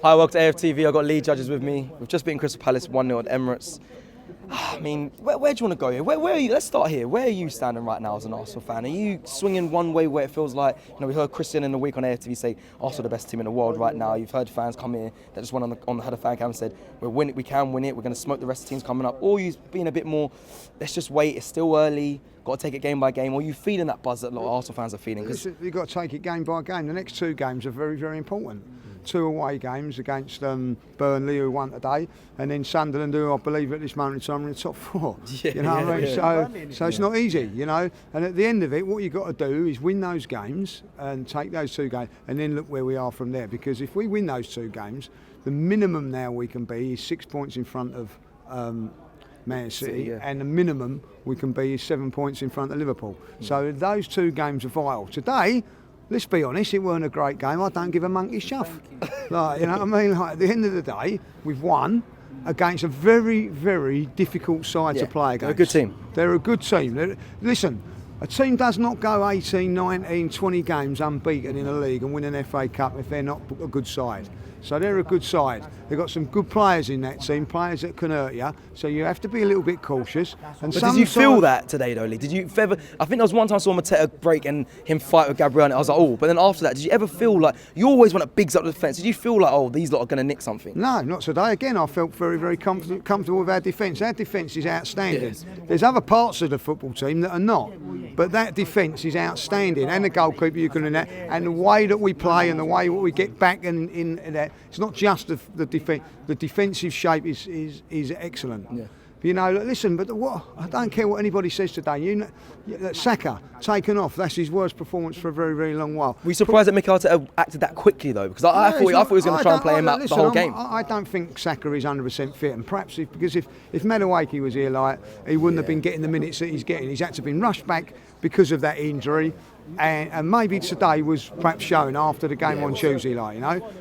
Hi, welcome to AFTV. I've got lead judges with me. We've just beaten Crystal Palace 1-0 at Emirates. I mean, where do you want to go here? Where are you? Let's start here. Where are you standing right now as an Arsenal fan? Are you swinging one way where it feels like, we heard Christian in the week on AFTV say Arsenal are the best team in the world right now. You've heard fans come here that just went had a fan cam and said, we can win it, we're going to smoke the rest of the teams coming up. Or you being a bit more, let's just wait, it's still early, got to take it game by game. Or you feeling that buzz that a lot of Arsenal fans are feeling? You've got to take it game by game. The next two games are very, very important. 2 away games against Burnley, who won today, and then Sunderland, who I believe at this moment in time are in the top 4. You know what I mean? So it's not easy, And at the end of it, what you've got to do is win those games and take those 2 games, and then look where we are from there. Because if we win those 2 games, the minimum now we can be is 6 points in front of Man City, and the minimum we can be is 7 points in front of Liverpool. So those 2 games are vital. Today, let's be honest, it weren't a great game. I don't give a monkey's chuff. You know what I mean? At the end of the day, we've won against a very, very difficult side to play against. They're a good team. They're a good team. Listen, a team does not go 18, 19, 20 games unbeaten in a league and win an FA Cup if they're not a good side. So they're a good side. They've got some good players in that team, players that can hurt you. So you have to be a little bit cautious. But did you feel that today, though, Lee? Did you ever? I think there was one time I saw Mateta break and him fight with Gabriel, and I was like, oh. But then after that, did you ever feel like you always want to bigs up the defence? Did you feel like, oh, these lot are going to nick something? No, not today. Again, I felt very, very comfortable with our defence. Our defence is outstanding. Yes. There's other parts of the football team that are not, but that defence is outstanding. And the goalkeeper, you can, and the way that we play and the way we get back in that. It's not just the defence. The defensive shape is excellent. Yeah. Listen, but I don't care what anybody says today. Saka taken off. That's his worst performance for a very, very long while. Were you surprised that Mikel Arteta acted that quickly though? Because I thought he was going to try and play him out the whole game. I don't think Saka is 100% fit, and perhaps if Madueke was here, he wouldn't have been getting the minutes that he's getting. He's had to been rushed back because of that injury. And maybe today was perhaps shown after the game on Tuesday,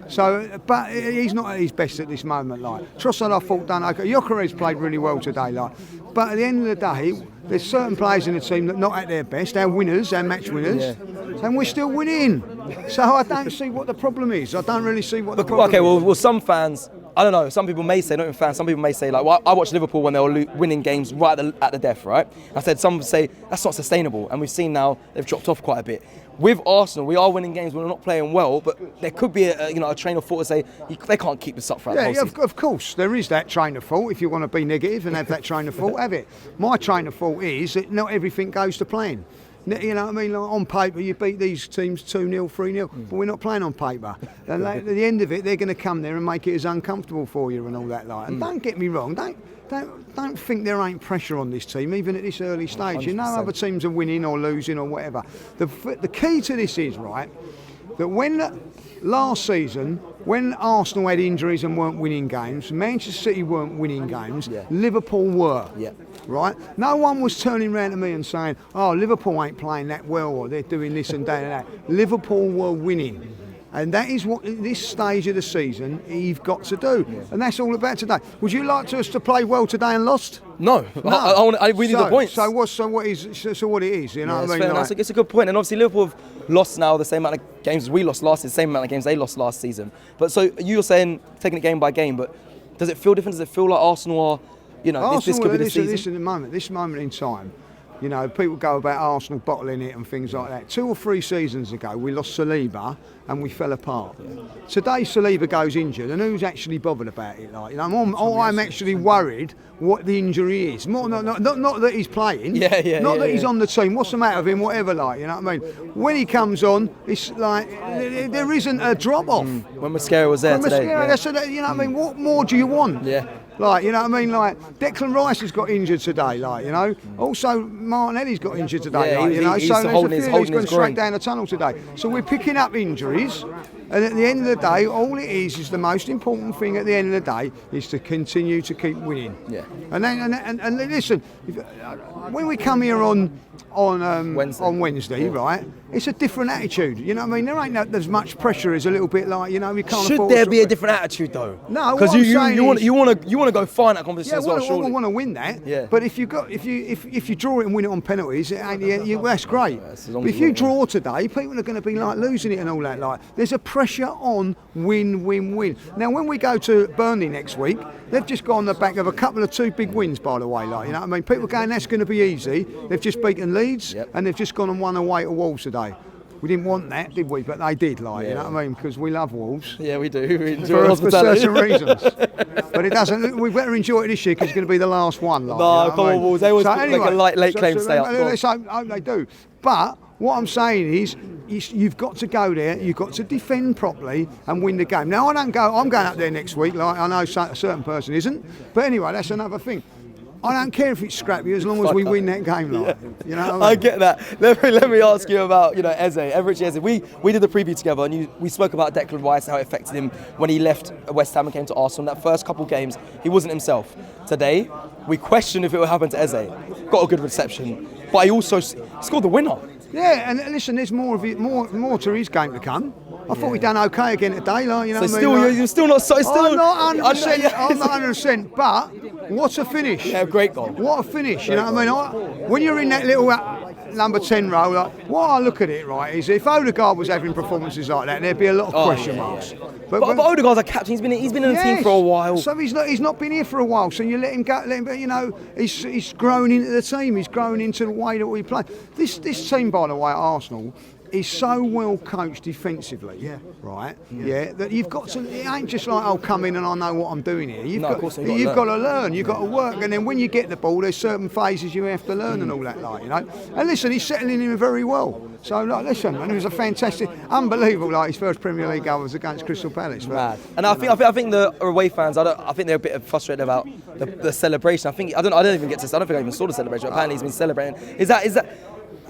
So, but he's not at his best at this moment, Trossard, I thought done okay. Gyökeres played really well today, But at the end of the day, there's certain players in the team that are not at their best. Our winners, our match winners, and we're still winning. So I don't see what the problem is. I don't really see what the problem is. Okay, well, some fans, I don't know. Some people may say, not even fans. Some people may say, I watched Liverpool when they were winning games right at the death, right? I said some say that's not sustainable, and we've seen now they've dropped off quite a bit. With Arsenal, we are winning games when we're not playing well, but there could be a train of thought to say they can't keep this up for that. Of course, there is that train of thought. If you want to be negative and have that train of thought, have it. My train of thought is that not everything goes to plan. You know what I mean? On paper, you beat these teams 2-0, 3-0, but we're not playing on paper. And at the end of it, they're going to come there and make it as uncomfortable for you and all that. And don't get me wrong, don't think there ain't pressure on this team, even at this early stage. 100%. Other teams are winning or losing or whatever. The key to this is, that when last season, when Arsenal had injuries and weren't winning games, Manchester City weren't winning games, Liverpool were. Right? No one was turning around to me and saying, oh, Liverpool ain't playing that well, or they're doing this and that and that. Liverpool were winning. And that is what, at this stage of the season, you've got to do. And that's all about today. Would you like us to play well today and lost? No. We need the points. So what it is, you know what I mean? It's a good point. And obviously Liverpool have lost now the same amount of games as we lost last season, the same amount of games they lost last season. But so you're saying taking it game by game, but does it feel different? Does it feel like Arsenal are, this could be the season? This moment in time, people go about Arsenal bottling it and things like that. 2 or 3 seasons ago, we lost Saliba and we fell apart. Today, Saliba goes injured, and who's actually bothered about it? I'm actually worried what the injury is. Not that he's playing. Not that he's on the team. What's the matter with him? Whatever, you know what I mean? When he comes on, it's like there isn't a drop off. When Mascara was there today. You know what I mean? What more do you want? You know what I mean? Declan Rice has got injured today, Also, Martinelli's got injured today, He's so holding he's gone straight down the tunnel today. So we're picking up injuries, and at the end of the day, all it is the most important thing at the end of the day is to continue to keep winning. And listen, when we come here on Wednesday, right? It's a different attitude. You know what I mean? There ain't as much pressure as a little bit we can't. Should there be a different attitude though? No, because you want to go far in that competition as well. Surely. I want to win that. But if you draw it and win it on penalties, that's great. But if you draw today, people are going to be losing it and all that. There's a pressure pressure on, win, win, win. Now, when we go to Burnley next week, they've just got on the back of a couple of 2 big wins, by the way. Like, you know what I mean? People going, that's going to be easy. They've just beaten Leeds, and they've just gone and won away to Wolves today. We didn't want that, did we? But they did, like, you know what I mean? Because we love Wolves. Yeah, we do. We enjoy for certain reasons. But it doesn't. We better enjoy it this year because it's going to be the last one. Like, no, come on, Wolves. They always make a late claim to stay up. Let's hope they do. But what I'm saying is, you've got to go there. You've got to defend properly and win the game. Now, I don't go. I'm going up there next week. Like, I know a certain person isn't. But anyway, that's another thing. I don't care if it's scrappy as long as we win that game, like. You know what I mean? I get that. Let me ask you about Ezri. We did the preview together, and we spoke about Declan Rice, how it affected him when he left West Ham and came to Arsenal. In that first couple games, he wasn't himself. Today, we questioned if it would happen to Ezri. Got a good reception, but he also scored the winner. Yeah, and listen, there's more to his game to come. I thought we'd done okay again today, like, you know. So what I mean? you're still not. So still, I'm not 100%. I'm not 100%. But what a finish! Yeah, great goal. What a finish! You know what I mean? When you're in that little number 10 role, like, what I look at it, right, is if Odegaard was having performances like that, there'd be a lot of question marks. But Odegaard's a captain. He's been in the team for a while. So he's not been here for a while. So you let him go. You know, he's grown into the team. He's grown into the way that we play. This team, by the way, at Arsenal, is so well coached defensively, right? Yeah, that you've got to. It ain't just like, oh, come in and I know what I'm doing here. You've got to learn. You've got to work, and then when you get the ball, there's certain phases you have to learn and all that, like, you know. And listen, he's settling in very well. So, like, listen, and it was a fantastic, unbelievable. Like, his first Premier League goal was against Crystal Palace. Mad. And I think the away fans, I think they're a bit frustrated about the celebration. I don't even get to. I don't think I even saw the celebration. Apparently, he's been celebrating. Is that?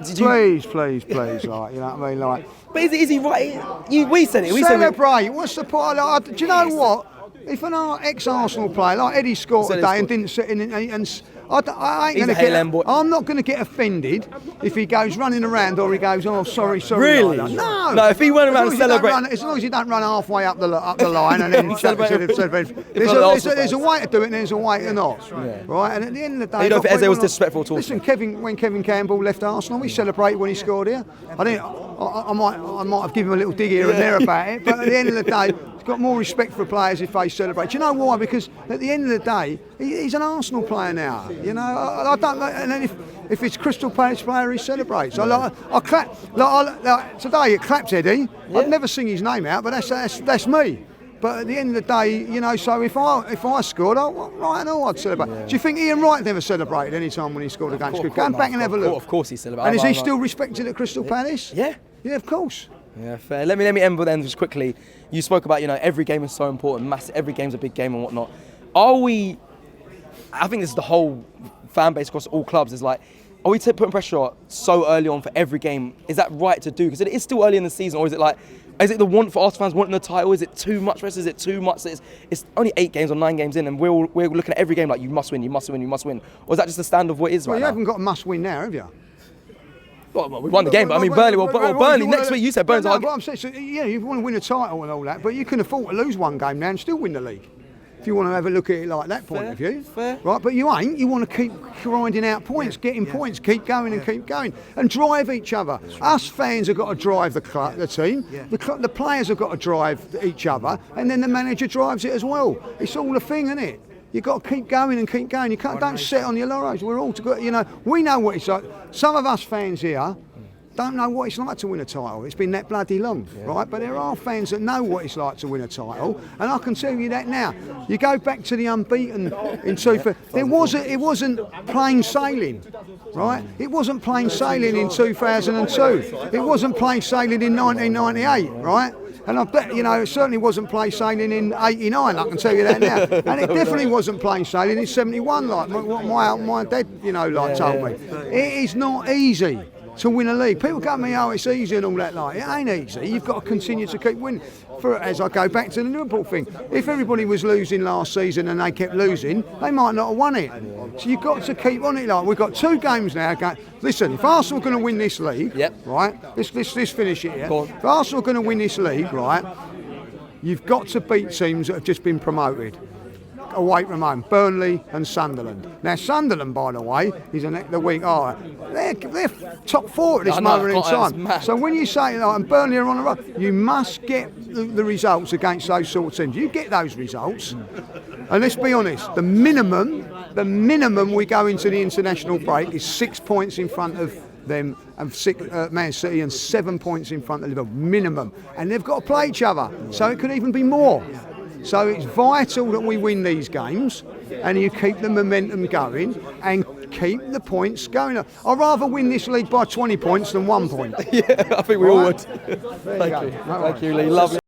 Please, like, you know what I mean, like. But is he right? We said it. Celebrate. What's the point? Like, do you know what? If an ex-Arsenal player like Eddie scored today and didn't sit in and I ain't going to get. I'm not going to get offended if he goes running around or he goes, oh, sorry. Really? Like no. If he went around and celebrated, as long as you don't run halfway up the line and then celebrate. There's a way to do it and there's a way to not. Right? And at the end of the day, you know, if Ezri was disrespectful at all. Listen, when Kevin Campbell left Arsenal, we celebrated when he scored here. I might have given him a little dig here and there about it, but at the end of the day, he's got more respect for players if they celebrate. Do you know why? Because at the end of the day, he's an Arsenal player now. You know, I don't. And then if it's Crystal Palace player, he celebrates. I clap. Today it clapped Eddie. I'd never sing his name out, but that's me. But at the end of the day, you know, so if I scored, I'd celebrate. Yeah. Do you think Ian Wright never celebrated any time when he scored against Crystal Palace? Go back and have a look. Of course he celebrated. And is he still respected at Crystal Palace? Yeah. Yeah, of course. Yeah, fair. Let me end with then just quickly. You spoke about, you know, every game is so important, massive. Every game's a big game and whatnot. I think this is the whole fan base across all clubs. Is like, are we putting pressure so early on for every game? Is that right to do? Because it is still early in the season, or is it like? Is it the want for Arsenal fans wanting the title? Is it too much rest? Is it too much? It's only 8 games or 9 games in, and we're looking at every game like you must win. Or is that just the standard of what it is right now? You haven't got a must win now, have you? Well, we won the game, but I mean, Burnley next week. You said Burnley's. But I'm saying, you want to win a title and all that, but you can afford to lose one game now and still win the league. If you want to have a look at it like that point of view, right? But you ain't. You want to keep grinding out points, getting points, keep going and drive each other. Us fans have got to drive the team. The players have got to drive each other, and then the manager drives it as well. It's all a thing, isn't it? You've got to keep going. You don't sit on your laurels. We're all together. You know, we know what it's like. Some of us fans here don't know what it's like to win a title. It's been that bloody long, right? But there are fans that know what it's like to win a title, and I can tell you that now. You go back to the unbeaten in 2000. It wasn't plain sailing, right? It wasn't plain sailing in 2002. It wasn't plain sailing in 1998, right? And I bet, you know, it certainly wasn't plain sailing in 89, I can tell you that now. And it definitely wasn't plain sailing in 71, like my dad, you know, like told me. It is not easy to win a league. People go to me, oh, it's easy and all that, like, it ain't easy. You've got to continue to keep winning. As I go back to the Liverpool thing, if everybody was losing last season and they kept losing, they might not have won it. So you've got to keep on it. Like, we've got 2 games now. Listen, if Arsenal are going to win this league, right, let's finish it here. If Arsenal are going to win this league, right, you've got to beat teams that have just been promoted. away from home, Burnley and Sunderland. Now Sunderland, by the way, is the week after. They're top 4 at this moment in time. So when you say and Burnley are on the road, you must get the results against those sort of teams. You get those results, and let's be honest, the minimum we go into the international break is 6 points in front of them and Man City and 7 points in front of Liverpool, minimum. And they've got to play each other, so it could even be more. So it's vital that we win these games and you keep the momentum going and keep the points going. I'd rather win this league by 20 points than 1 point. Yeah, I think we all would. Thank you. Thank you, Lee. Lovely.